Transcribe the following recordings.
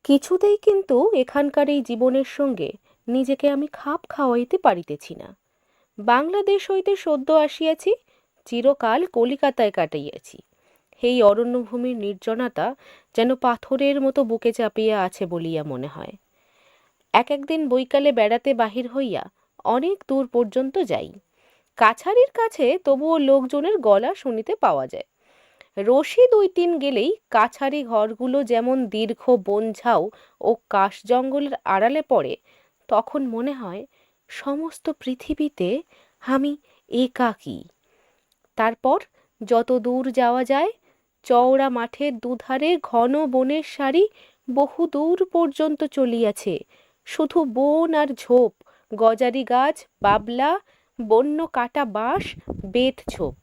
কিছুতেই কিন্তু এখানকার এই জীবনের সঙ্গে নিজেকে আমি খাপ খাওয়াইতে পারিতেছি না। বাংলাদেশ হইতে সদ্য আসিয়াছি, চিরকাল কলিকাতায় কাটাইয়াছি। এই অরণ্যভূমির নির্জনতা যেন পাথরের মতো বুকে চাপিয়া আছে বলিয়া মনে হয়। একদিন বৈকালে বেড়াতে বাহির হইয়া অনেক দূর পর্যন্ত যাই। কাছারির কাছে তবুও লোকজনের গলা শুনিতে পাওয়া যায়। রশি ২-৩ গেলেই কাছারি ঘরগুলো যেমন দীর্ঘ বনঝাউ ও কাশ জঙ্গলের আড়ালে পড়ে, তখন মনে হয় সমস্ত পৃথিবীতে আমি একাকী। তারপর যত দূর যাওয়া যায়, চওড়া মাঠের দুধারে ঘন বনের সারি বহু দূর পর্যন্ত চলিয়াছে। শুধু বন আর ঝোপ, গজারি গাছ, বাবলা, বন্য কাটা বাঁশ, বেত ঝোপ।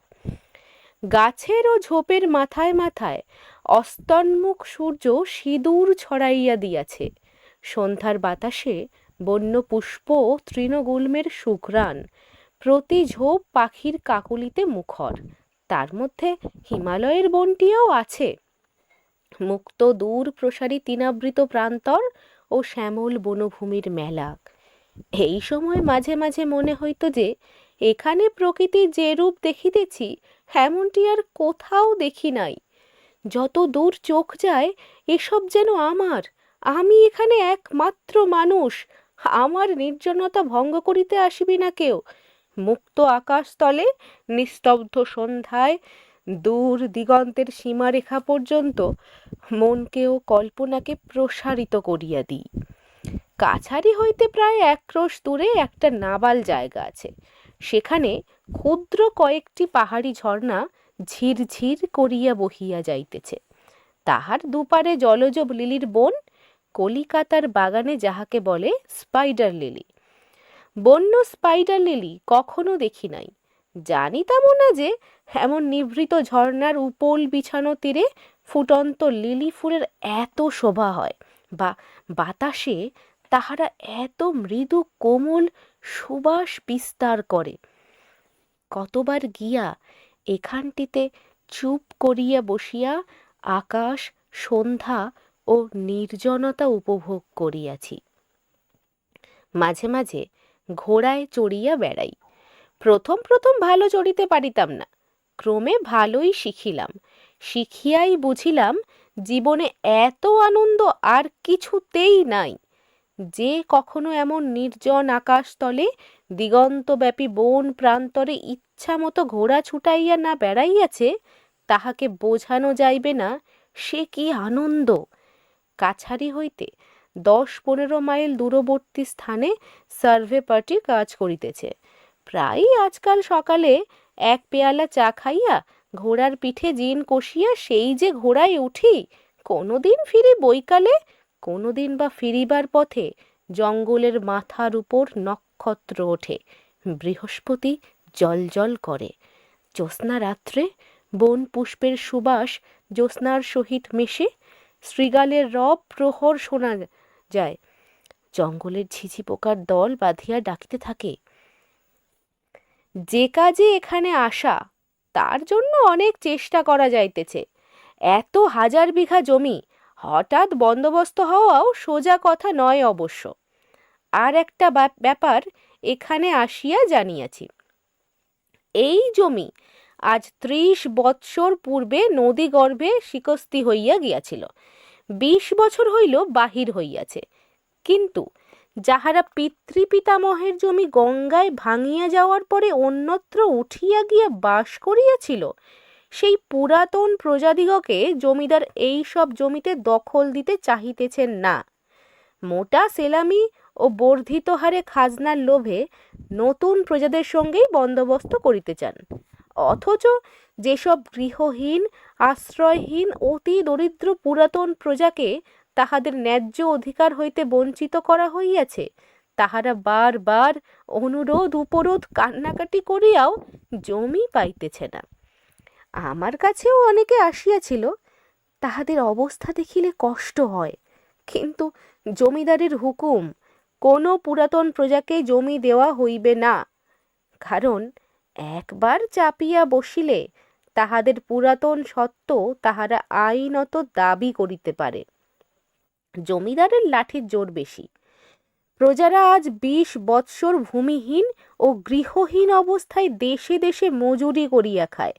গাছের ও ঝোপের মাথায় মাথায় অস্তন্মুখ সূর্য সিঁদুর ছড়াইয়া দিয়াছে। সন্ধ্যার বাতাসে বন্য পুষ্প ও তৃণগুল্মের সুঘ্রাণ, প্রতি ঝোপ পাখির কাকলিতে মুখর। তার মধ্যে হিমালয়ের বনটিও আছে, মুক্ত দূর প্রসারী তৃণাবৃত প্রান্তর ও শ্যামল বনভূমির মেলা। এই সময় মাঝে মাঝে মনে হইত যে এখানে প্রকৃতির যে রূপ দেখিতেছি এমনটি আর কোথাও দেখি নাই। যত দূর চোখ যায় এসব যেন আমার, আমি এখানে একমাত্র মানুষ। আমার নির্জনতা ভঙ্গ করিতে আসিবি না কেউ। মুক্ত আকাশতলে নিস্তব্ধ সন্ধ্যায় দূর দিগন্তের সীমারেখা পর্যন্ত মনকে ও কল্পনাকে প্রসারিত করিয়া দিই। কাছারি হইতে প্রায় ১ ক্রোশ দূরে একটা নাবাল জায়গা আছে। সেখানে ক্ষুদ্র কয়েকটি পাহাড়ি ঝর্ণা ঝিরঝির করিয়া বহিয়া যাইতেছে। তাহার দুপারে জলজ লিলির বন, কলিকাতার বাগানে যাহাকে বলে স্পাইডার লিলি। বন্য স্পাইডার লিলি কখনো দেখি নাই। জানিতামও না যে এমন নিভৃত ঝর্ণার উপল বিছানো তীরে ফুটন্ত লিলি ফুলের এত শোভা হয়, বা বাতাসে তাহারা এত মৃদু কোমল সুবাস বিস্তার করে। কতবার গিয়া এখানটিতে চুপ করিয়া বসিয়া আকাশ, সন্ধ্যা ও নির্জনতা উপভোগ করিয়াছি। মাঝে মাঝে ঘোড়ায় চড়িয়া বেড়াই। প্রথম প্রথম ভালো চড়িতে পারিতাম না, ক্রমে ভালোই শিখিলাম। শিখিয়াই বুঝিলাম জীবনে এত আনন্দ আর কিছুতেই নাই। যে কখনো এমন নির্জন আকাশতলে দিগন্তব্যাপী বন প্রান্তরে ইচ্ছা মতো ঘোড়া ছুটাইয়া না বেড়াইয়াছে, তাহাকে বোঝানো যাইবে না সে কি আনন্দ। কাছারি হইতে ১০-১৫ মাইল দূরবর্তী স্থানে সার্ভে পার্টি কাজ করিতেছে। প্রায়ই আজকাল সকালে ১ পেয়ালা চা খাইয়া ঘোড়ার পিঠে জিন কষিয়া সেই যে ঘোড়ায় উঠি, কোনোদিন ফিরি বৈকালে, কোনোদিন বা ফিরিবার পথে জঙ্গলের মাথার উপর নক্ষত্র ওঠে, বৃহস্পতি জ্বলজ্বল করে। জ্যোৎস্না রাত্রে বন পুষ্পের সুবাস জ্যোৎস্নার সহিত মেশে, শৃগালের রব প্রহর শোনা যায়। জঙ্গলের ঝিঝি পোকার দল বাঁধিয়া ডাকিতে থাকে। যে কাজে এখানে আসা তার জন্য অনেক চেষ্টা করা যাইতেছে। এত হাজার বিঘা জমি হঠাৎ বন্দোবস্ত হওয়াও সোজা কথা নয় অবশ্য। আর একটা ব্যাপার এখানে আসিয়া জানিয়াছি। এই জমি আজ ৩০ বৎসর পূর্বে নদী গর্ভে শিকস্তি হইয়া গিয়াছিল। ২০ বছর হইল বাহির হইয়াছে। কিন্তু যাহারা পিতৃপিতামহের জমি গঙ্গায় ভাঙিয়া যাওয়ার পরে অন্যত্র উঠিয়া গিয়া বাস করিয়াছিল, সেই পুরাতন প্রজাদিগকে জমিদার এই সব জমিতে দখল দিতে চাহিতেছেন না। মোটা সেলামি ও বর্ধিত হারে খাজনার লোভে নতুন প্রজাদের সঙ্গেই বন্দোবস্ত করিতে চান। অথচ যেসব গৃহহীন, আশ্রয়হীন, অতি দরিদ্র পুরাতন প্রজাকে তাহাদের ন্যায্য অধিকার হইতে বঞ্চিত করা হইয়াছে, তাহারা বারবার অনুরোধ উপরোধ কান্নাকাটি করিয়াও জমি পাইতেছে না। আমার কাছেও অনেকে আসিয়াছিল, তাহাদের অবস্থা দেখিলে কষ্ট হয়। কিন্তু জমিদারের হুকুম, কোনো পুরাতন প্রজাকে জমি দেওয়া হইবে না। কারণ একবার চাপিয়া বসিলে তাহাদের পুরাতন সত্ত্ব তাহারা আইনত দাবি করিতে পারে। জমিদারের লাঠির জোর বেশি। প্রজারা আজ ২০ বৎসর ভূমিহীন ও গৃহহীন অবস্থায় দেশে দেশে মজুরি করিয়া খায়।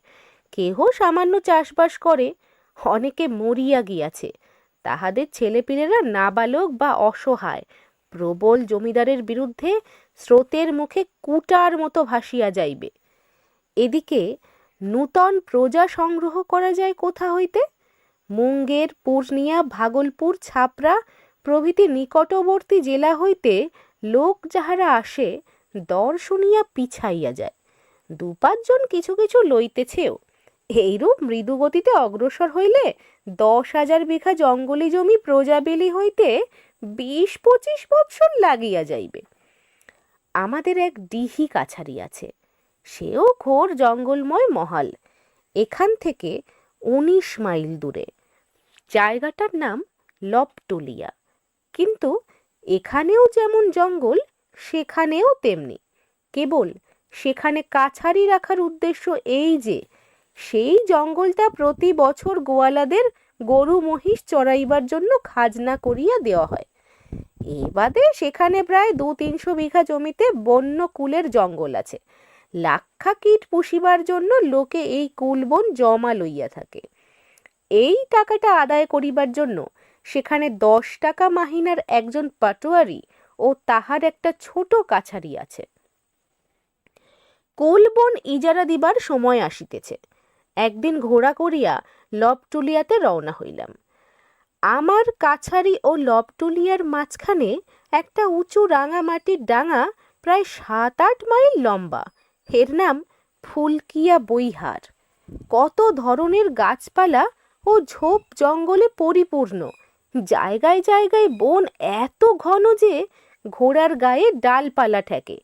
কেহ সামান্য চাষবাস করে, অনেকে মরিয়া গিয়াছে। তাহাদের ছেলেপিলেরা নাবালক বা অসহায়। প্রবল জমিদারের বিরুদ্ধে স্রোতের মুখে কুটার মতো ভাসিয়া যাইবে। এদিকে নূতন প্রজা সংগ্রহ করা যায় কোথা হইতে? মুঙ্গের, পূর্ণিয়া, ভাগলপুর, ছাপড়া প্রভৃতি নিকটবর্তী জেলা হইতে লোক যাহারা আসে, দর শুনিয়া পিছাইয়া যায়। ২-৫ জন কিছু কিছু লইতেছেও। এইরূপ মৃদুগতিতে অগ্রসর হইলে ১০,০০০ বিঘা জঙ্গলি জমি প্রজাবেলি হইতে ২০-২৫ বৎসর লাগিয়া যাইবে। আমাদের এক ডিহি কাছারি আছে, সেও ঘোর জঙ্গলময় মহাল। এখান থেকে ১৯ মাইল দূরে। জায়গাটার নাম লবটুলিয়া। কিন্তু এখানেও যেমন জঙ্গল, সেখানেও তেমনি। কেবল সেখানে কাছারি রাখার উদ্দেশ্য এই যে, সেই জঙ্গলটা প্রতি বছর গোয়ালাদের গরু মহিষ চড়াইবার জন্য খাজনা করিয়া দেওয়া হয়। এ বাদে সেখানে প্রায় ২-৩০০ বিঘা জমিতে বন্য কুলের জঙ্গল আছে। লাক্ষা কীট পুষিবার জন্য লোকে এই কুলবন জমা লইয়া থাকে। এই টাকাটা আদায় করিবার জন্য সেখানে ১০ টাকা মাহিনার একজন পাটোয়ারি ও তাহার একটা ছোট কাছারি আছে। কুলবন ইজারা দিবার সময় আসিতেছে। একদিন ঘোড়া করিয়া লবটুলিয়াতে রওনা হইলাম। আমার কাছারি ও লবটুলিয়ার মাঝখানে একটা উঁচু রাঙামাটির ডাঙা, প্রায় ৭-৮ মাইল লম্বা। এর নাম ফুলকিয়া বৈহার। কত ধরনের গাছপালা ও ঝোপ জঙ্গলে পরিপূর্ণ। জায়গায় জায়গায় বন এত ঘন যে ঘোড়ার গায়ে ডালপালা ঠেকে।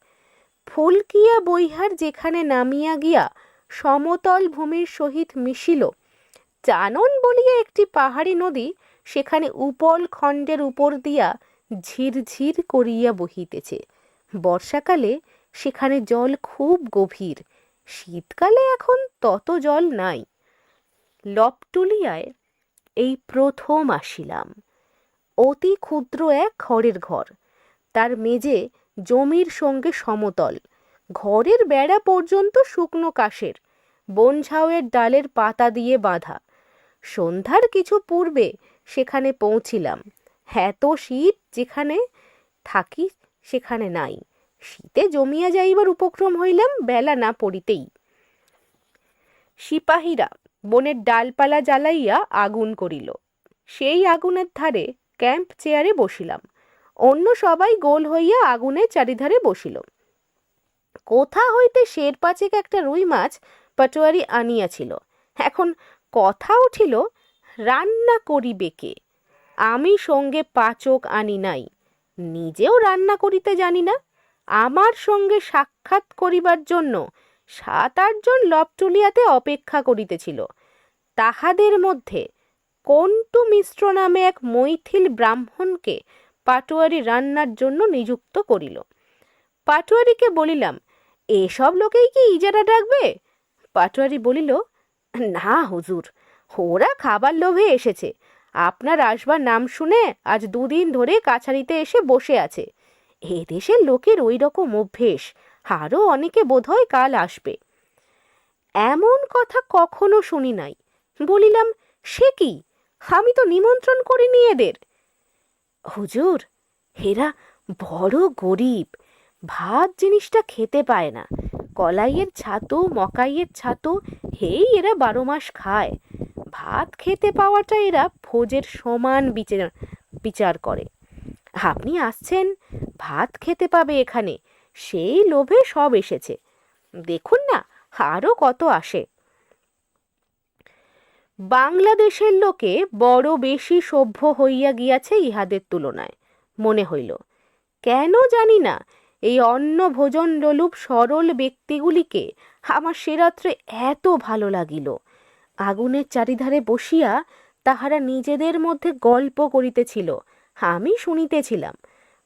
ফুলকিয়া বৈহার যেখানে নামিয়া গিয়া সমতল ভূমির সহিত মিশিল, চানন বলিয়া একটি পাহাড়ি নদী সেখানে উপল খণ্ডের উপর দিয়া ঝিরঝির করিয়া বহিতেছে। বর্ষাকালে সেখানে জল খুব গভীর, শীতকালে এখন তত জল নাই। লবটুলিয়ায় এই প্রথম আসিলাম। অতি ক্ষুদ্র এক খড়ের ঘর, তার মেঝে জমির সঙ্গে সমতল। ঘরের বেড়া পর্যন্ত শুকনো কাঠের, বনঝাউয়ের ডালের পাতা দিয়ে বাঁধা। সন্ধ্যার কিছু পূর্বে সেখানে পৌঁছিলাম। এত শীত যেখানে থাকি সেখানে নাই। শীতে জমিয়া যাইবার উপক্রম হইলাম বেলা না পড়িতেই। সিপাহীরা বনের ডালপালা জ্বালাইয়া আগুন করিল। সেই আগুনের ধারে ক্যাম্প চেয়ারে বসিলাম। অন্য সবাই গোল হইয়া আগুনের চারিধারে বসিল। কোথা হইতে ১.৫ একটা রুই মাছ পাটোয়ারি আনিয়াছিল। এখন কথা উঠিল, রান্না করিবে কে? আমি সঙ্গে পাচক আনি নাই, নিজেও রান্না করিতে জানি না। আমার সঙ্গে সাক্ষাৎ করিবার জন্য ৭-৮ জন লবটুলিয়াতে অপেক্ষা করিতেছিল। তাহাদের মধ্যে কন্টু মিশ্র নামে এক মৈথিল ব্রাহ্মণকে পাটোয়ারি রান্নার জন্য নিযুক্ত করিল। পাটোয়ারিকে বলিলাম, এসব লোকেই কি ইজারা ডাকবে? পাটোয়ারি বলিল, না হুজুর, ওরা খাবার লোভে এসেছে। আপনার আসবার নাম শুনে আজ ২ দিন ধরে কাছারিতে এসে বসে আছে। এদেশের লোকের ওই রকম অভ্যেস, আরও অনেকে বোধহয় কাল আসবে। এমন কথা কখনো শুনি নাই। বলিলাম, সে কি? আমি তো নিমন্ত্রণ করিনি এদের। হুজুর, এরা বড় গরিব, ভাত জিনিসটা খেতে পায় না। কলাইয়ের ছাতু, মকাইয়ের ছাতু, এই এরা ১২ মাস খায়। ভাত খেতে পাওয়াটা এরা ভোজের সমান বিচার করে। আপনি আসছেন, ভাত খেতে পাবে এখানে, সেই লোভে সব এসেছে। দেখুন না, আরও কত আসে। বাংলাদেশের লোকে বড় বেশি সভ্য হইয়া গিয়াছে ইহাদের তুলনায় মনে হইল। কেন জানি না, এই অন্ন ভোজন লোলুপ সরল ব্যক্তিগুলিকে আমার সে রাত্রে এত ভালো লাগিল। আগুনের চারিধারে বসিয়া তাহারা নিজেদের মধ্যে গল্প করিতেছিল, আমি শুনিতেছিলাম।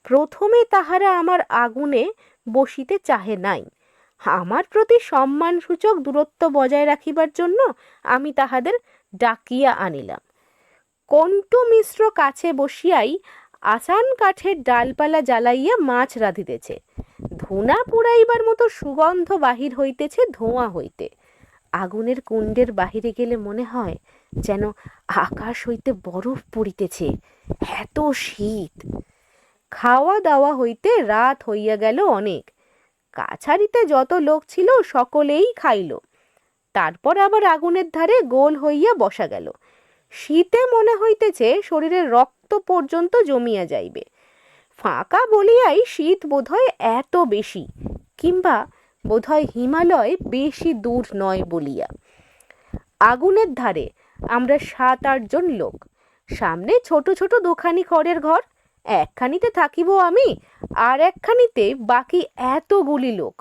প্রথমে তাহারা আমার আগুনে বসিতে চাহে নাই। আমার প্রতি সম্মানসূচক দূরত্ব বজায় রাখিবার জন্য আমি তাহাদের ডাকিয়া আনিলাম। কণ্টু মিশ্র কাছে বসিয়াই আসান কাঠের ডালপালা জ্বালাইয়া মাছ রাঁধিতেছে। ধুনা পুড়াইবার মতো সুগন্ধ বাহির হইতেছে ধোঁয়া হইতে। আগুনের কুণ্ডের বাহিরে গেলে মনে হয় যেন আকাশ হইতে বরফ পড়িতেছে, এত শীত। খাওয়া দাওয়া হইতে রাত হইয়া গেল অনেক। কাছারিতে যত লোক ছিল সকলেই খাইল। তারপর আবার আগুনের ধারে গোল হইয়া বসা গেল। শীতে মনে হইতেছে শরীরের রক্ত পর্যন্ত জমিয়া যাইবে। ফাঁকা বলিয়াই শীত বোধহয় এত বেশি, কিংবা বোধহয় হিমালয় বেশি দূর নয় বলিয়া। আগুনের ধারে আমরা 7-8 জন লোক। সামনে ছোট ছোট দুখানি খড়ের ঘর, একখানিতে থাকিব আমি, আর একখানিতে বাকি এতগুলি লোক।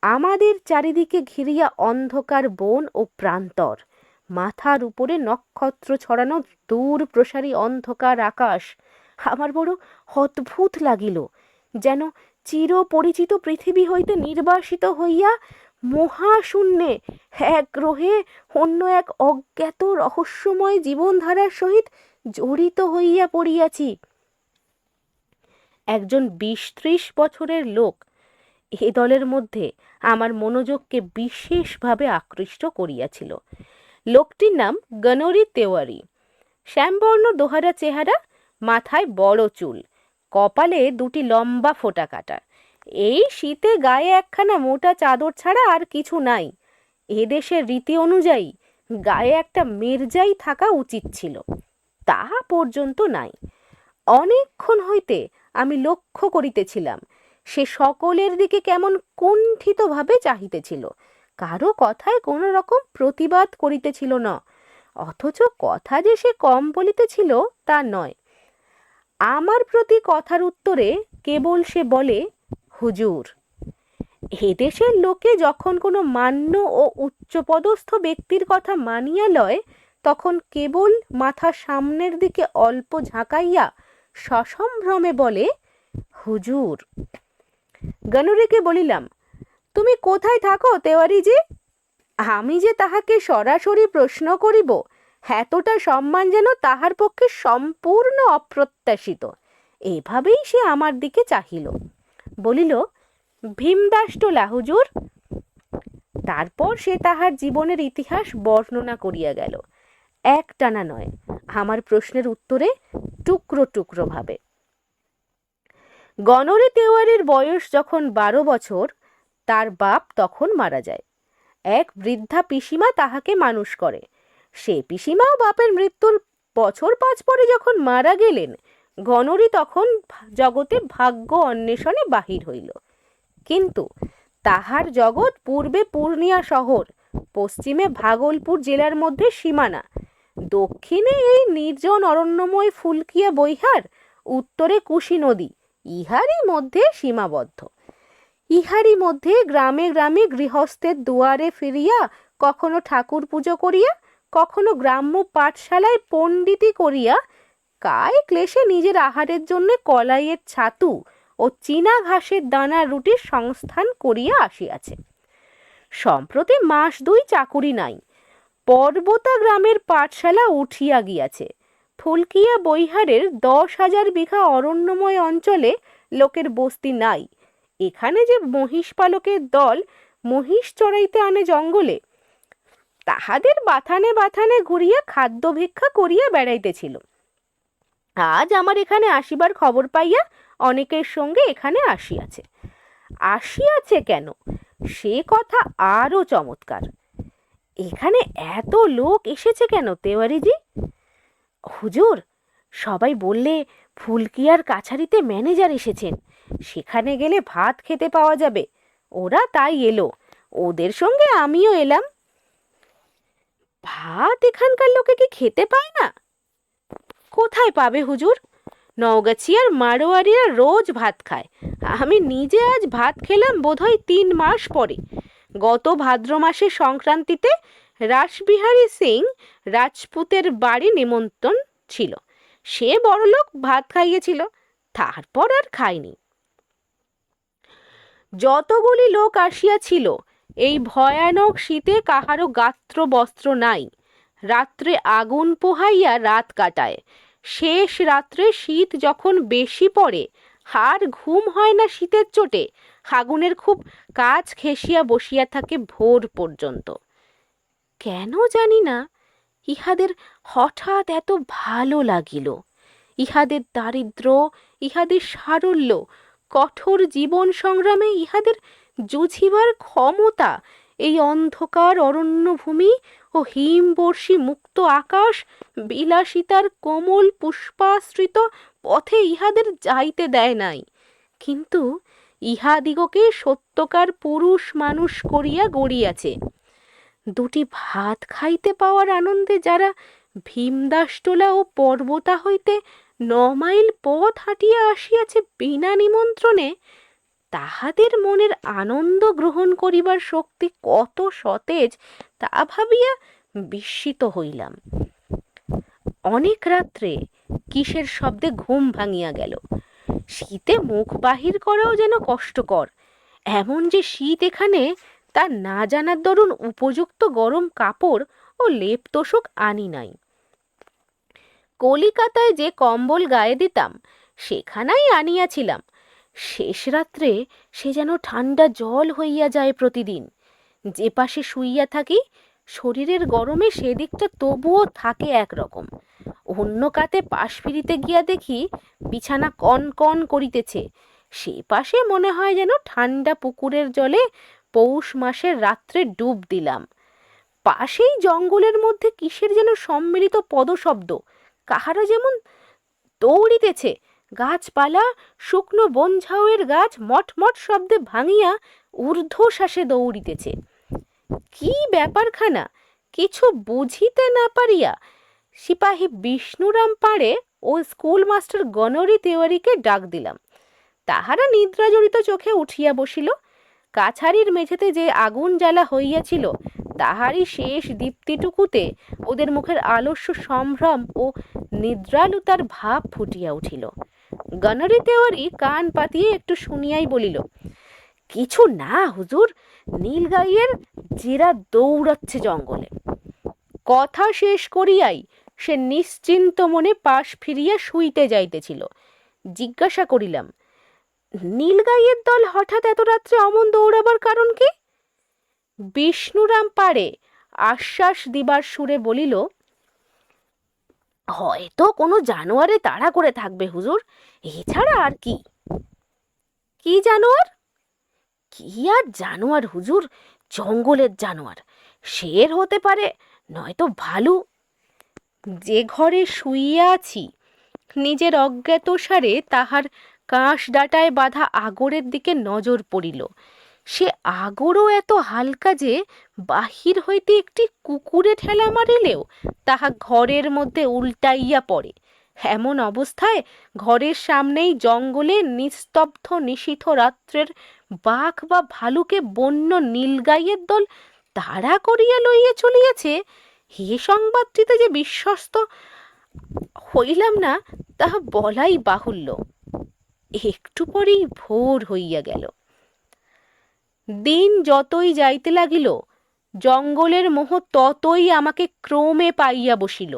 আমাদের চারিদিকে ঘিরিয়া অন্ধকার বন ও প্রান্তর, মাথার উপরে নক্ষত্র ছড়ানো দূর প্রসারী অন্ধকার আকাশ। আমার বড় অদ্ভুত লাগিল, যেন চির পরিচিত পৃথিবী হইতে নির্বাসিত হইয়া মহাশূন্যে এক গ্রহে অন্য এক অজ্ঞাত রহস্যময় জীবনধারার সহিত জড়িত হইয়া পড়িয়াছি। একজন 20-30 বছরের লোক এ দলের মধ্যে আমার মনোযোগকে বিশেষভাবে আকৃষ্ট করিয়াছিল। লোকটির নাম গনরি তেওয়ারি। শ্যামবর্ণ দোহারা চেহারা, মাথায় বড় চুল, কপালে 2টি লম্বা ফোঁটা কাটা। এই শীতে গায়ে একখানা মোটা চাদর ছাড়া আর কিছু নাই। এদেশের রীতি অনুযায়ী গায়ে একটা মির্জাই থাকা উচিত ছিল, তা পর্যন্ত নাই। অনেকক্ষণ হইতে আমি লক্ষ্য করিতেছিলাম সে সকলের দিকে কেমন কুণ্ঠিতভাবে চাহিতেছিল, কারো কথায় কোনো রকম প্রতিবাদ করিতেছিল না। অথচ কথা যে সে কম বলিতেছিল তা নয়। আমার প্রতি কথার উত্তরে কেবল সে বলে, হুজুর। এদেশের লোকে যখন কোনো মান্য ও উচ্চপদস্থ ব্যক্তির কথা মানিয়া লয়, তখন কেবল মাথা সামনের দিকে অল্প ঝাঁকাইয়া সসম্ভ্রমে বলে, হুজুর। গনরিকে বলিলাম, তুমি কোথায় থাকো তেওয়ারিজি? আমি যে তাহাকে সরাসরি প্রশ্ন করিব, এতটা সম্মান যেন তাহার পক্ষে সম্পূর্ণ অপ্রত্যাশিত। এভাবেই সে আমার দিকে চাহিল। বলিল, ভীমদাসটোলা হুজুর। তারপর সে তাহার জীবনের ইতিহাস বর্ণনা করিয়া গেল, একটানা নয়, আমার প্রশ্নের উত্তরে টুকরো টুকরো ভাবে। গনরি তেওয়ারির বয়স যখন 12 বছর, তার বাপ তখন মারা যায়। এক বৃদ্ধা পিসিমা তাহাকে মানুষ করে। সে পিসিমাও বাপের মৃত্যুর বছর 5 পরে যখন মারা গেলেন, গনরি তখন জগতে ভাগ্য অন্বেষণে বাহির হইল। কিন্তু তাহার জগৎ পূর্বে পূর্ণিয়া শহর, পশ্চিমে ভাগলপুর জেলার মধ্যে সীমানা, দক্ষিণে এই নির্জন অরণ্যময় ফুলকিয়া বৈহার, উত্তরে কুশি নদী, ইহারই মধ্যে সীমাবদ্ধ। ইহারই মধ্যে গ্রামে গ্রামে গৃহস্থের দুয়ারে ফিরিয়া কখনো ঠাকুর পুজো করিয়া, কখনো গ্রাম্য পাঠশালায় পণ্ডিতি করিয়া, কায় ক্লেশে নিজের আহারের জন্য কলাইয়ের ছাতু ও চীনা ঘাসের দানার রুটির সংস্থান করিয়া আসিয়াছে। সম্প্রতি মাস 2 চাকুরি নাই। পর্বতা গ্রামের পাঠশালা উঠিয়া গিয়াছে। ফুলকিয়া বৈহারের 10,000 বিঘা অরণ্যময় অঞ্চলে লোকের বস্তি নাই। এখানে যে মহিষ পালকের দল মহিষ চড়াইতে আনে জঙ্গলে, তাহাদের বাথানে বাথানে ঘুরিয়া খাদ্য ভিক্ষা করিয়া বেড়াইতেছিল। আজ আমার এখানে আসিবার খবর পাইয়া অনেকের সঙ্গে এখানে আসিয়াছে। আসিয়াছে কেন, সে কথা আরো চমৎকার। এখানে এত লোক এসেছে কেন তেওয়ারিজি? হুজুর, সবাই বললে ফুলকিয়ার কাছারিতে ম্যানেজার এসেছেন, সেখানে গেলে ভাত খেতে পাওয়া যাবে। ওরা তাই এলো, ওদের সঙ্গে আমিও এলাম। ভাত এখানকার লোকে কি খেতে পায় না? কোথায় পাবে হুজুর? নওগাছিয়ার মারোয়ারিরা রোজ ভাত খায়। আমি নিজে আজ ভাত খেলাম বোধহয় 3 মাস পরে। গত ভাদ্র মাসের সংক্রান্তিতে রাসবিহারী সিং রাজপুতের বাড়ি নিমন্ত্রণ ছিল, সে বড়লোক ভাত খাইয়েছিল, তারপর আর খাইনি। যতগুলি লোক আসিয়াছিল, এই ভয়ানক শীতে কাহারও গাত্র বস্ত্র নাই। রাত্রে আগুন পোহাইয়া রাত কাটায়। শেষ রাত্রে শীত যখন বেশি পড়ে, আর ঘুম হয় না শীতের চোটে, আগুনের খুব কাছ ঘেঁষিয়া বসিয়া থাকে ভোর পর্যন্ত। কেন জানি না ইহাদের হঠাৎ এত ভালো লাগিল। ইহাদের দারিদ্র, ইহাদের সারল্য, কঠোর জীবন সংগ্রামে ইহাদের জুঝিবার ক্ষমতা, এই অন্ধকার অরণ্যভূমি ও হিমবর্ষী মুক্ত আকাশ, বিলাসিতার কোমল পুষ্পাশ্রিত পথে ইহাদের যাইতে দেয় নাই, কিন্তু ইহাদিগকে সত্যকার পুরুষ মানুষ করিয়া গড়িয়াছে। দুটি ভাত খাইতে পাওয়ার আনন্দে যারা ভীমদাসটোলা ও পর্বতা হইতে ৯ মাইল পথ হাঁটিয়া আসিয়াছে বিনা নিমন্ত্রণে, তাহাদের মনের আনন্দ গ্রহণ করিবার শক্তি কত সতেজ তা ভাবিয়া বিস্মিত হইলাম। অনেক রাত্রে কিসের শব্দে ঘুম ভাঙিয়া গেল। শীতে মুখ বাহির করাও যেন কষ্টকর। এমন যে শীত এখানে তা না জানার দরুন উপযুক্ত গরম কাপড় ও লেপ তোষক আনি নাই। কলিকাতায় যে কম্বল গায়ে দিতাম সেখানাই আনিয়াছিলাম। শেষ রাত্রে সে যেন ঠান্ডা জল হইয়া যায় প্রতিদিন। যে পাশে শুইয়া থাকি শরীরের গরমে সেদিকটা তবুও থাকে একরকম। অন্য কাতে পাশ ফিরিতে গিয়া দেখি বিছানা কন কন করিতেছে। সে পাশে মনে হয় যেন ঠান্ডা পুকুরের জলে পৌষ মাসের রাত্রে ডুব দিলাম। পাশেই জঙ্গলের মধ্যে কিসের যেন সম্মিলিত পদশব্দ, কাহারা যেমন দৌড়িতেছে। গাছপালা, শুকনো বনঝাউয়ের গাছ মটমট শব্দে ভাঙিয়া ঊর্ধ্বশ্বাসে দৌড়িতেছে। কি ব্যাপারখানা কিছু বুঝিতে না পারিয়া সিপাহী বিষ্ণুরাম পাড়ে ও স্কুল মাস্টার গণরি তেওয়ারিকে ডাক দিলাম। তাহারা নিদ্রাজড়িত চোখে উঠিয়া বসিল। কাছারির মেঝেতে যে আগুন জ্বালা হইয়াছিল তাহারই শেষ দীপ্তিটুকুতে ওদের মুখের আলস্য সম্ভ্রম ও নিদ্রালুতার ভাব ফুটিয়া উঠিল। গণরি তেওয়ারি কান পাতিয়ে একটু শুনিয়াই বলিল, কিছু না হুজুর, নীলগাইয়ের জেরা দৌড়াচ্ছে জঙ্গলে। কথা শেষ করিয়াই সে নিশ্চিন্ত মনে পাশ ফিরিয়া শুইতে যাইতেছিল। জিজ্ঞাসা করিলাম, নীলগাইয়ের দল হঠাৎ এত রাত্রে অমন দৌড়াবার কারণ কি? বিষ্ণুরাম পাড়ে আশ্বাস দিবার সুরে বলিল, হয়তো কোনো জানোয়ারে তাড়া করে থাকবে হুজুর, এছাড়া আর কি। কি জানোয়ার? কি আর জানোয়ার হুজুর, জঙ্গলের জানোয়ার। শের হতে পারে, নয়তো ভালু। যে ঘরে শুইয়া আছি নিজের অজ্ঞাতসারে তাহার কাঁশ ডাঁটায় বাঁধা আগরের দিকে নজর পড়িল। সে আগরও এত হালকা যে বাহির হইতে একটি কুকুরে ঠেলা মারিলেও তাহা ঘরের মধ্যে উল্টাইয়া পড়ে। এমন অবস্থায় ঘরের সামনেই জঙ্গলে নিস্তব্ধ নিশীথ রাত্রের বাঘ বা ভালুকে বন্য নীলগাইয়ের দল তাড়া করিয়া লইয়া চলিয়াছে, এ সংবাদটিতে যে বিশ্বস্ত হইলাম না তাহা বলাই বাহুল্য। একটু পরেই ভোর হইয়া গেল। দিন যতই যাইতে লাগিল জঙ্গলের মোহ ততই আমাকে ক্রমে পাইয়া বসিল।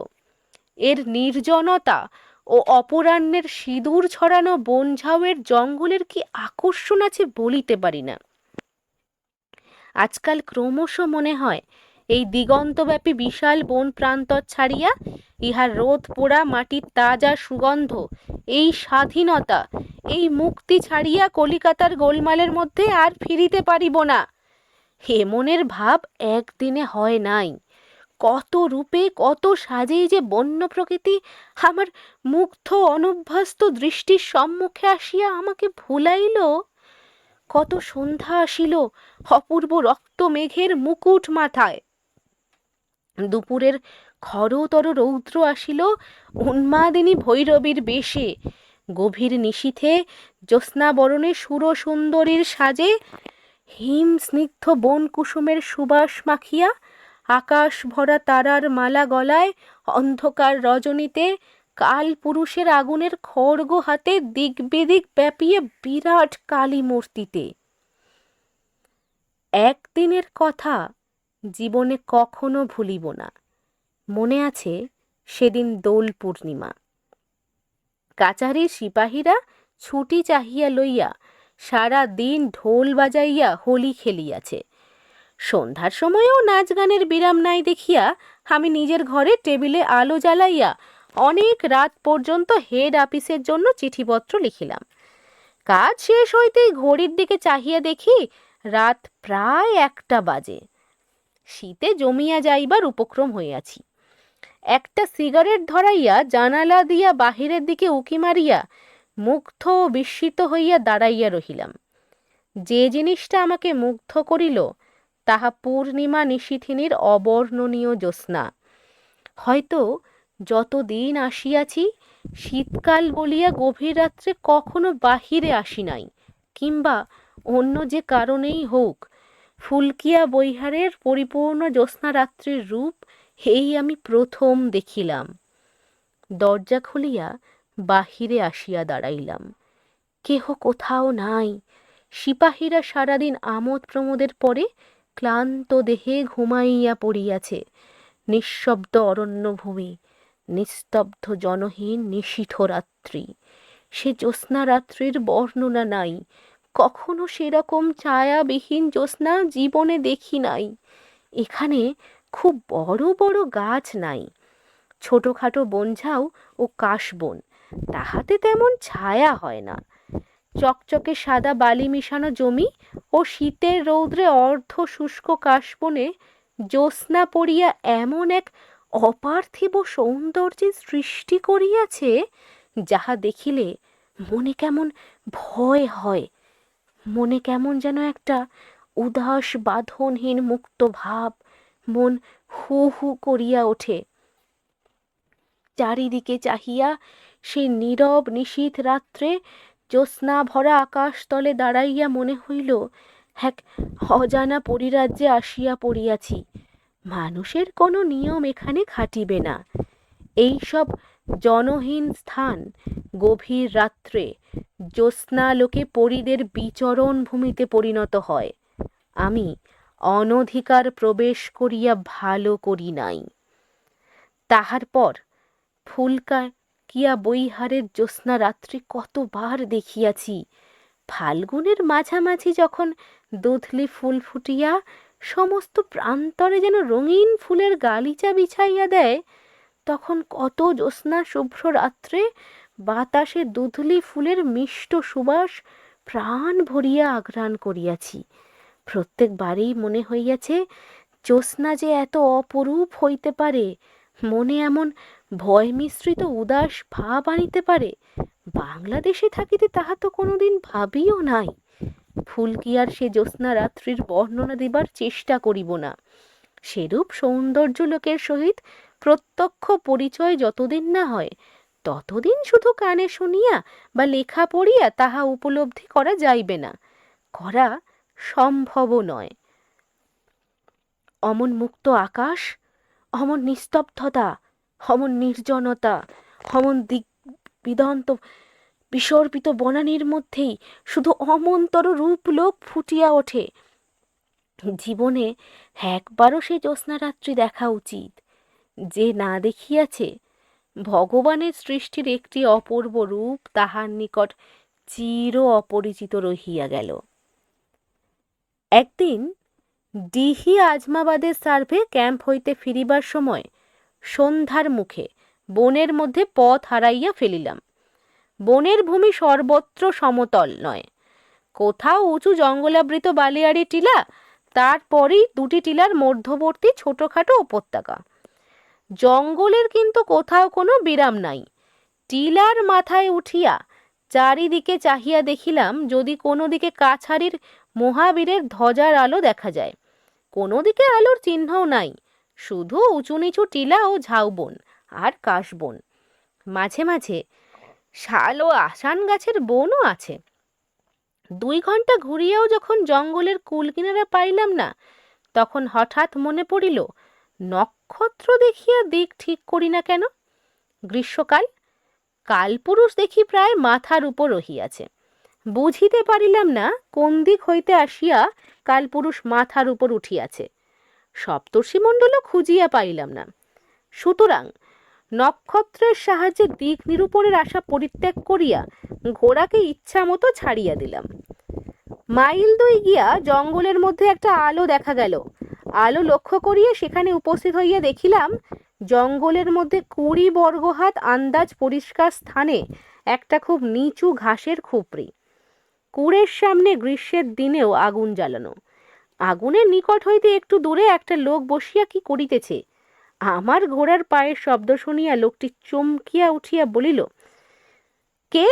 এর নির্জনতা ও অপরাহ্নের সিঁদুর ছড়ানো বনঝাউয়ের জঙ্গলের কি আকর্ষণ আছে বলিতে পারি না। আজকাল ক্রমশ মনে হয় এই দিগন্তব্যাপী বিশাল বন প্রান্তর ছাড়িয়া ইহার রোদ পোড়া মাটির তাজা সুগন্ধ, এই স্বাধীনতা, এই মুক্তি ছাড়িয়া কলিকাতার গোলমালের মধ্যে আর ফিরিতে পারিব না। হে মনের ভাব একদিনে হয় নাই। কত রূপে কত সাজেই যে বন্য প্রকৃতি আমার মুগ্ধ অনভ্যস্ত দৃষ্টির সম্মুখে আসিয়া আমাকে ভুলাইল। কত সন্ধ্যা আসিল অপূর্ব রক্ত মেঘের মুকুট মাথায়। দুপুরের খরতর রৌদ্র আসিল উন্মাদিনী ভৈরবীর বেশে। গভীর নিশীথে জ্যোৎস্নাবরণে সুরসুন্দরীর সাজে হিম স্নিগ্ধ বন কুসুমের সুবাস মাখিয়া, আকাশ ভরা তারার মালা গলায়, অন্ধকার রজনীতে কাল পুরুষের আগুনের খড়গ হাতে দিক বিদিক ব্যাপিয়ে বিরাট কালী মূর্তিতে। একদিনের কথা জীবনে কখনো ভুলিব না। মনে আছে সেদিন দোল পূর্ণিমা। কাচারির সিপাহীরা ছুটি চাহিয়া লইয়া সারা দিন ঢোল বাজাইয়া হোলি খেলিয়াছে। সন্ধ্যার সময়েও নাচ গানের বিরাম নাই দেখিয়া আমি নিজের ঘরে টেবিলে আলো জ্বালাইয়া অনেক রাত পর্যন্ত হেড আপিসের জন্য চিঠিপত্র লিখিলাম। কাজ শেষ হইতেই ঘড়ির দিকে চাহিয়া দেখি রাত প্রায় 1টা বাজে। শীতে জমিয়া যাইবার উপক্রম হইয়াছি। একটা সিগারেট ধরাইয়া জানালা দিয়া বাহিরের দিকে উকি মারিয়া মুগ্ধ ও বিস্মিত হইয়া দাঁড়াইয়া রহিলাম। যে জিনিসটা আমাকে মুগ্ধ করিল তাহা পূর্ণিমা নিশীথিনীর অবর্ণনীয় জ্যোৎস্না। হয়তো যতদিন আসিয়াছি শীতকাল বলিয়া গভীর রাত্রে কখনো বাহিরে আসি নাই, কিংবা অন্য যে কারণেই হোক ফুলকিয়া বৈহারের পরিপূর্ণ জ্যোৎস্না রাত্রির রূপ এই আমি প্রথম দেখিলাম। দরজা খুলিয়া বাহিরে আসিয়া দাঁড়াইলাম। কেহ কোথাও নাই। সিপাহীরা সারাদিন আমোদ প্রমোদের পরে ক্লান্ত দেহে ঘুমাইয়া পড়িয়াছে। নিঃশব্দ অরণ্যভূমি, নিস্তব্ধ জনহীন নিশীথ রাত্রি। সে জ্যোৎস্না রাত্রির বর্ণনা নাই। কখনো সেরকম ছায়াবিহীন জ্যোৎস্না জীবনে দেখি নাই। এখানে খুব বড় বড় গাছ নাই, ছোটখাটো বনঝাউ ও কাশবন, তাহাতে তেমন ছায়া হয় না। চকচকে সাদা বালি মিশানো জমি ও শীতের রৌদ্রে অর্ধ শুষ্ক কাশবনে জ্যোৎস্না পড়িয়া এমন এক অপার্থিব সৌন্দর্যের সৃষ্টি করিয়াছে যাহা দেখিলে মনে কেমন ভয় হয়, মনে কেমন যেন একটা উদাস বাঁধনহীন মুক্ত ভাব, মন হু হু করিয়া ওঠে। চারিদিকে চাহিয়া সেই নীরব নিশীথ রাত্রে জ্যোৎস্না ভরা আকাশ তলে দাঁড়াইয়া মনে হইল এক অজানা পরিরাজ্যে আসিয়া পড়িয়াছি। মানুষের কোনো নিয়ম এখানে খাটিবে না। এইসব জনহীন স্থান গভীর রাত্রে জ্যোৎস্নালোকে পরীদের বিচরণ ভূমিতে পরিণত হয়। আমি অনধিকার প্রবেশ করিয়া ভালো করি নাই। তাহার পর ফুলকিয়া বৈহারের জ্যোৎস্না রাত্রি কতবার দেখিয়াছি। ফাল্গুনের মাঝামাঝি যখন দুধলি ফুল ফুটিয়া সমস্ত প্রান্তরে যেন রঙিন ফুলের গালিচা বিছাইয়া দেয়, তখন কত জ্যোৎস্না শুভ্র রাত্রে বাতাসে দুধলি ফুলের মিষ্ট সুবাস প্রাণ ভরিয়া আঘ্রাণ করিয়াছি। প্রত্যেকবারেই মনে হইয়াছে জ্যোৎস্না যে এত অপরূপ হইতে পারে, মনে এমন ভয় মিশ্রিত উদাস ভাব আনিতে পারে, বাংলাদেশে থাকিতে তাহা তো কোনোদিন ভাবিও নাই। ফুলকিয়ার সে জ্যোৎস্না রাত্রির বর্ণনা দিবার চেষ্টা করিব না। সেরূপ সৌন্দর্য লোকের সহিত প্রত্যক্ষ পরিচয় যতদিন না হয় ততদিন শুধু কানে শুনিয়া বা লেখা পড়িয়া তাহা উপলব্ধি করা যাইবে না, করা সম্ভবও নয়। অমন মুক্ত আকাশ, অমন নিস্তব্ধতা, অমন নির্জনতা, অমন বিদন্ত বিসর্পিত বনানীর মধ্যেই শুধু অমন্তর রূপলোক ফুটিয়া ওঠে। জীবনে একবারও সে জ্যোৎস্না রাত্রি দেখা উচিত। যে না দেখিয়াছে, ভগবানের সৃষ্টির একটি অপূর্ব রূপ তাহার নিকট চির অপরিচিত রহিয়া গেল। একদিন ডিহি আজমাবাদের সার্ভে ক্যাম্প হইতে ফিরিবার সময় সন্ধ্যার মুখে বনের মধ্যে পথ হারাইয়া ফেলিলাম। বনের ভূমি সর্বত্র সমতল নয়, কোথাও উঁচু জঙ্গলাবৃত বালিয়াড়ি টিলা, তারপরেই 2টি টিলার মধ্যবর্তী ছোটখাটো উপত্যকা। জঙ্গলের কিন্তু কোথাও কোনো বিরাম নাই। টিলার মাথায় উঠিয়া চারিদিকে চাহিয়া দেখিলাম যদি কোনো দিকে কাছারির মহাবীরের ধ্বজার আলো দেখা যায়। কোনো দিকে আলোর চিহ্নও নাই, শুধু উঁচু নিচু টিলা ও ঝাউবন আর কাশবন। মাঝে মাঝে শাল ও আসান গাছের বনও আছে। 2 ঘন্টা ঘুরিয়াও যখন জঙ্গলের কুল কিনারা পাইলাম না, তখন হঠাৎ মনে পড়িল নক্ষত্র দেখিয়া দিক ঠিক করি না কেন। গ্রীষ্মকাল, কালপুরুষ দেখি প্রায় মাথার উপর রহিয়াছে। বুঝিতে পারিলাম না কোন দিক হইতে আসিয়া কালপুরুষ মাথার উপর উঠিয়াছে। সপ্তর্ষিমণ্ডলও খুঁজিয়া পাইলাম না। সুতরাং নক্ষত্রের সাহায্যে দিক নিরূপণের আশা পরিত্যাগ করিয়া ঘোড়াকে ইচ্ছা মতো ছাড়িয়া দিলাম। মাইল 2 গিয়া জঙ্গলের মধ্যে একটা আলো দেখা গেল। আলো লক্ষ্য করিয়া সেখানে উপস্থিত হইয়া দেখিলাম জঙ্গলের মধ্যে 20 বর্গহাত আন্দাজ পরিষ্কার স্থানে একটা খুব নিচু ঘাসের খুপড়ি। কুড়ের সামনে গ্রীষ্মের দিনেও আগুন জ্বালানো। আগুনের নিকট হইতে একটু দূরে একটা লোক বসিয়া কি করিতেছে। আমার ঘোড়ার পায়ের শব্দ শুনিয়া লোকটি চমকিয়া উঠিয়া বলিল, কে?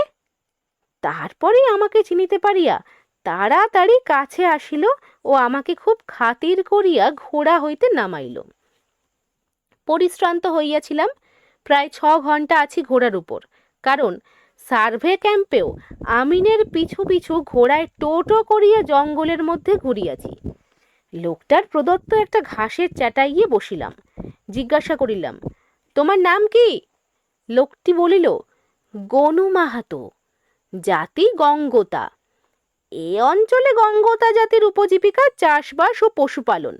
তারপরে আমাকে চিনিতে পারিয়া তাড়াতাড়ি কাছে আসিল ও আমাকে খুব খাতির করিয়া ঘোড়া হইতে নামাইল। পরিশ্রান্ত হইয়াছিলাম, প্রায় 6 ঘন্টা আছি ঘোড়ার উপর, কারণ সার্ভে ক্যাম্পেও আমিনের পিছু পিছু ঘোড়ায় টোটো করিয়া জঙ্গলের মধ্যে ঘুরিয়াছি। লোকটার প্রদত্ত একটা ঘাসের চাটাইয়ে বসিলাম। জিজ্ঞাসা করিলাম, তোমার নাম কি? লোকটি বলিল, গনু মাহাতো, জাতি গঙ্গোতা। এ অঞ্চলে গঙ্গোতা জাতির উপজীবিকা চাষবাস ও পশুপালন,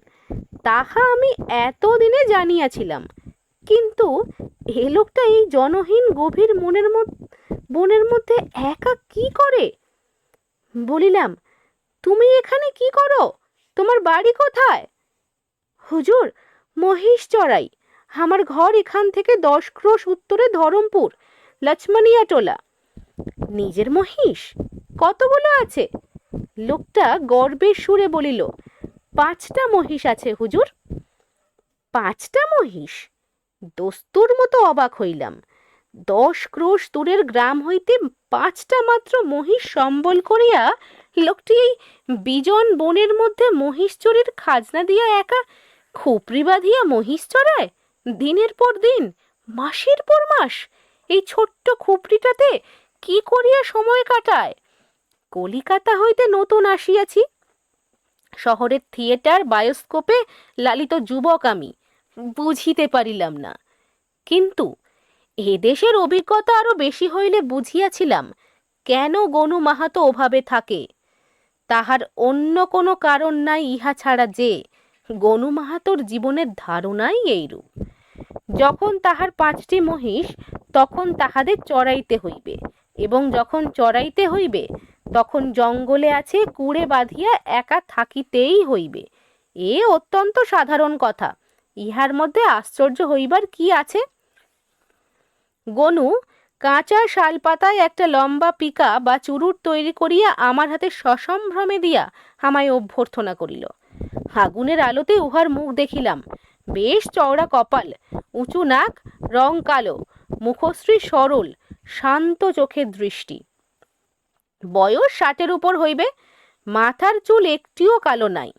তাহা আমি এতদিনে জানিয়াছিলাম। কিন্তু এ লোকটা এই জনহীন গভীর বনের মধ্যে একা কি করে? বলিলাম, তুমি এখানে কি করো? তোমার বাড়ি কোথায়? হুজুর, মহিষ চড়াই। আমার ঘর এখান থেকে 10 ক্রোশ উত্তরে ধরমপুর, লক্ষ্মণিয়া টোলা। নিজের মহিষ? কতগুলো আছে? লোকটা গর্বের সুরে বলিল, 5টা মহিষ আছে হুজুর। 5টা মহিষ? দস্তুর মতো অবাক হইলাম। 10 ক্রোশ দূরের গ্রাম হইতে 5টা মাত্র মহিষ সম্বল করিয়া লোকটি এই বিজন বনের মধ্যে মহিষ চুরির খাজনা দিয়া একা খুপড়ি বাঁধিয়া মহিষ চড়ায়, দিনের পর দিন, মাসের পর মাস এই ছোট্ট খুপড়িটাতে কি করিয়া সময় কাটায়? কলিকাতা হইতে নতুন আসিয়াছি। শহরের থিয়েটার বায়োস্কোপে লালিত যুবক আমি, বুঝিতে পারিলাম না। কিন্তু এদেশের অভিজ্ঞতা আরো বেশি হইলে বুঝিয়াছিলাম কেন গনু মাহাতো ওভাবে থাকে। তাহার অন্য কোনো কারণ নাই ইহা ছাড়া যে গনু মাহাতোর জীবনের ধারণাই এইরূপ। যখন তাহার 5টি মহিষ, তখন তাহাদের চড়াইতে হইবে, এবং যখন চড়াইতে হইবে তখন জঙ্গলে আছে কুড়ে বাঁধিয়া একা থাকিতেই হইবে। এ অত্যন্ত সাধারণ কথা, ইহার মধ্যে আশ্চর্য হইবার কি আছে? গনু কাঁচা শালপাতায় একটা লম্বা পিকা বা চুরুট তৈরি করিয়া আমার হাতে সসম্ভ্রমে দিয়া আমায় অভ্যর্থনা করিল। আগুনের আলোতে উহার মুখ দেখিলাম। বেশ চওড়া কপাল, উঁচু নাক, রং কালো, মুখশ্রী সরল, শান্ত চোখের দৃষ্টি। বয়স 60-এর উপর হইবে। মাথার চুল একটিও কালো নাই,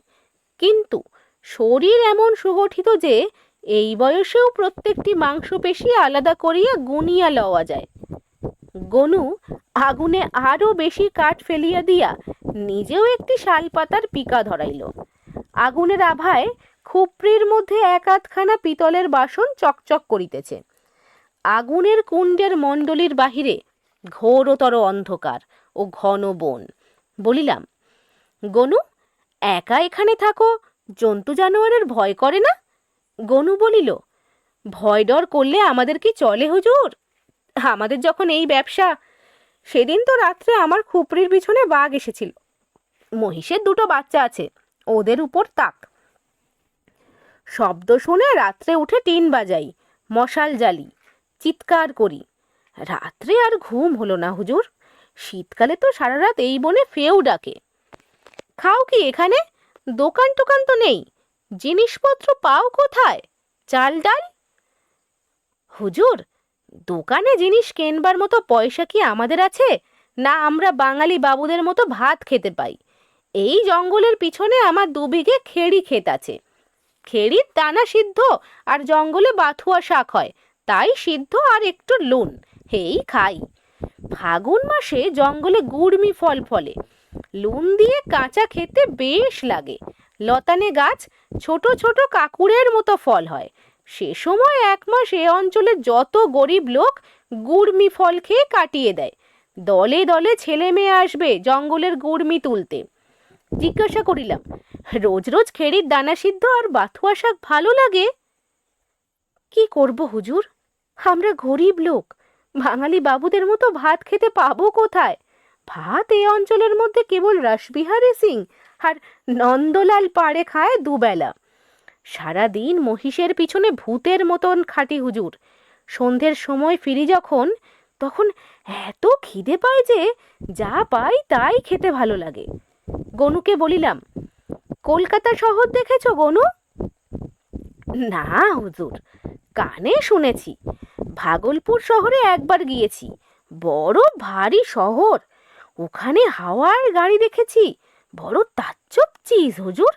কিন্তু শরীর এমন সুগঠিত যে এই বয়সেও প্রত্যেকটি মাংসপেশি আলাদা করিয়া গুনিয়া লওয়া যায়। গনু আগুনে আরো বেশি কাঠ ফেলিয়া দিয়া নিজেও একটি শালপাতার পিকা ধরাইল। আগুনের আভায় খুপড়ির মধ্যে 1-8খানা পিতলের বাসন চকচক করিতেছে। আগুনের কুণ্ডের মণ্ডলীর বাহিরে ঘোরতর অন্ধকার ও ঘন বন। বলিলাম, গনু, একা এখানে থাকো, জন্তু জানোয়ারের ভয় করে না? গনু বলিল, ভয় ডর করলে আমাদের কি চলে হুজুর? আমাদের যখন এই ব্যবসা, সেদিন তো রাত্রে আমার খুপড়ির পিছনে বাঘ এসেছিল। মহিষের 2টো বাচ্চা আছে, ওদের উপর তাক। শব্দ শুনে রাত্রে উঠে টিন বাজাই, মশাল জ্বালি, চিৎকার করি। রাত্রে আর ঘুম হলো না হুজুর। শীতকালে তো সারা রাত এই বনে ফেউ ডাকে। খাও কি এখানে? দোকান টোকান তো নেই, জিনিসপত্র পাও কোথায়? চাল ডাল? হুজুর, দোকানে জিনিস কেনবার মতো পয়সা কি আমাদের আছে? না আমরা বাঙালি বাবুদের মতো ভাত খেতে পাই? এই জঙ্গলের পিছনে আমার 2 বিঘে খেড়ি ক্ষেত আছে। খেড়ির দানা সিদ্ধ আর জঙ্গলে বাথুয়া শাক হয়, তাই সিদ্ধ আর একটু লুন, এই খাই। ফাগুন মাসে জঙ্গলে গুড়মি ফল ফলে, লুন দিয়ে কাঁচা খেতে বেশ লাগে। লতানে গাছ, ছোট ছোট কাকুরের মতো ফল হয়। সে সময় 1 মাস এ অঞ্চলে যত গরিব লোক গুড়মি ফল খেয়ে কাটিয়ে দেয়। দলে দলে ছেলে মেয়ে আসবে জঙ্গলের গুড়মি তুলতে। জিজ্ঞাসা করিলাম, রোজ রোজ খেড়ির দানা সিদ্ধ আর বাথুয়া শাক ভালো লাগে? কি করব হুজুর, আমরা গরিব লোক, বাঙালি বাবুদের মতো ভাত খেতে পাবো কোথায়? ভাত এই অঞ্চলের মধ্যে কেবল রাসবিহারী সিং আর নন্দলাল পাড়ে খায় দুবেলা। সারাদিন মহিষের পিছনে ভূতের মতন খাটি হুজুর। সন্ধ্যের সময় ফিরি যখন, তখন এত খিদে পায় যে যা পাই তাই খেতে ভালো লাগে। গনুকে বলিলাম, কলকাতা শহর দেখেছো গনু? না হুজুর, কানে শুনেছি। ভাগলপুর শহরে একবার গিয়েছি, বড় ভারী শহর। ওখানে হাওয়ার গাড়ি দেখেছি, বড় তাজ্জব চিজ হুজুর।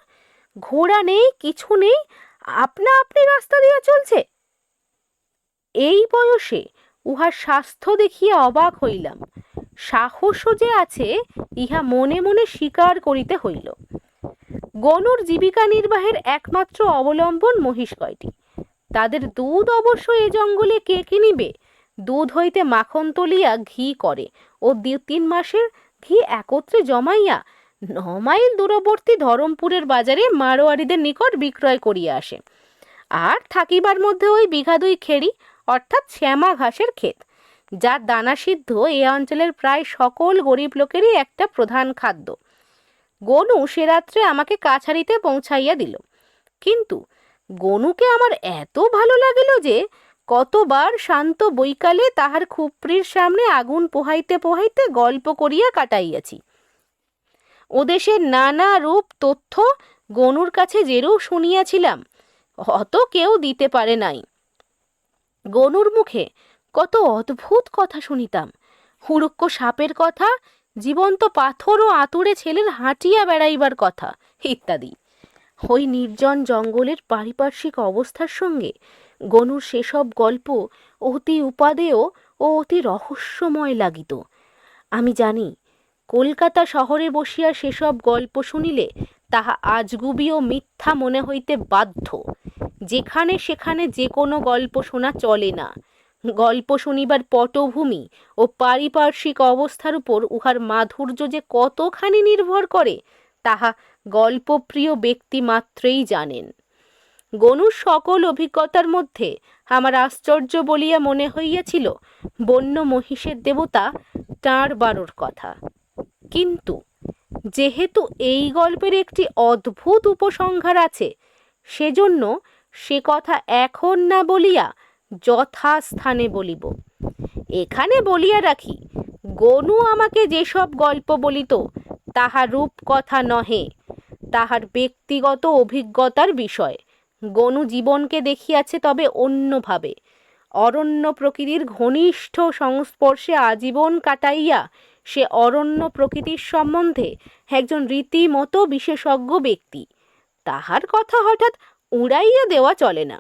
ঘোড়া নেই, কিছু নেই, আপনা আপনি রাস্তা দিয়ে চলছে। এই বয়সে উহার স্বাস্থ্য দেখিয়া অবাক হইলাম। সাহসও যে আছে ইহা মনে মনে স্বীকার করিতে হইল। গনুর জীবিকা নির্বাহের একমাত্র অবলম্বন মহিষ কয়টি। তাদের দুধ অবশ্য এ জঙ্গলে কে কিনিবে? দুধ হইতে মাখন তুলিয়া ঘি করে ও 2-3 মাসের ঘি একত্রে জমাইয়া 9 মাইল দূরবর্তী ধরমপুরের বাজারে মারোয়ারিদের নিকট বিক্রয় করিয়া আসে। আর থাকিবার মধ্যে ওই বিঘা 2 খেড়ি, অর্থাৎ শ্যামা ঘাসের ক্ষেত, যার দানা সিদ্ধ এ অঞ্চলের প্রায় সকল গরিব লোকেরই একটা প্রধান খাদ্য। গনু সে রাত্রে আমাকে কাছারিতে পৌঁছাইয়া দিল, কিন্তু গনুকে আমার এত ভালো লাগিল যে কতবার শান্ত বৈকালে তাহার খুপড়ির সামনে আগুন পোহাইতে পোহাইতে গল্প করিয়া কাটাইয়াছি। ওদেশের নানা রূপ তথ্য গনুর কাছে যেরূপ শুনিয়াছিলাম, অত কেউ দিতে পারে নাই। গনুর মুখে কত অদ্ভুত কথা শুনিতাম, হুড়ক্ক সাপের কথা, জীবন্ত পাথর ও আতুরে ছেলের হাঁটিয়া বেড়াইবার কথা ইত্যাদি। ওই নির্জন জঙ্গলের পারিপার্শ্বিক অবস্থার সঙ্গে গনুর সেসব গল্প অতি উপাদেয় ও অতি রহস্যময় লাগিত। আমি জানি, কলকাতা শহরে বসিয়া সেসব গল্প শুনিলে তাহা আজগুবি ও মিথ্যা মনে হইতে বাধ্য। যেখানে সেখানে যে কোনো গল্প শোনা চলে না। গল্প শুনিবার পটভূমি ও পারিপার্শ্বিক অবস্থার উপর উহার মাধুর্য যে কতখানি নির্ভর করে তাহা গল্পপ্রিয় ব্যক্তি মাত্রেই জানেন। গনুর সকল অভিজ্ঞতার মধ্যে আমার আশ্চর্য বলিয়া মনে হইয়াছিল বন্য মহিষের দেবতা টাঁড় বারোর কথা। কিন্তু যেহেতু এই গল্পের একটি অদ্ভুত উপসংহার আছে, সেজন্য সে কথা এখন না বলিয়া যথাস্থানে বলিব। এখানে বলিয়া রাখি, গনু আমাকে যেসব গল্প বলিত তাহা রূপকথা নহে, তাহার ব্যক্তিগত অভিজ্ঞতার বিষয়। গনু জীবনকে দেখিয়াছে, তবে অন্যভাবে। অরণ্য প্রকৃতির ঘনিষ্ঠ সংস্পর্শে আজীবন কাটাইয়া সে অরণ্য প্রকৃতির সম্বন্ধে একজন রীতিমতো বিশেষজ্ঞ ব্যক্তি। তাহার কথা হঠাৎ উড়াইয়া দেওয়া চলে না।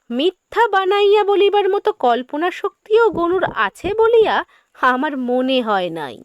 মিথ্যা বানাইয়া বলিবার মতো কল্পনা শক্তিও গনুর আছে বলিয়া আমার মনে হয় নাই।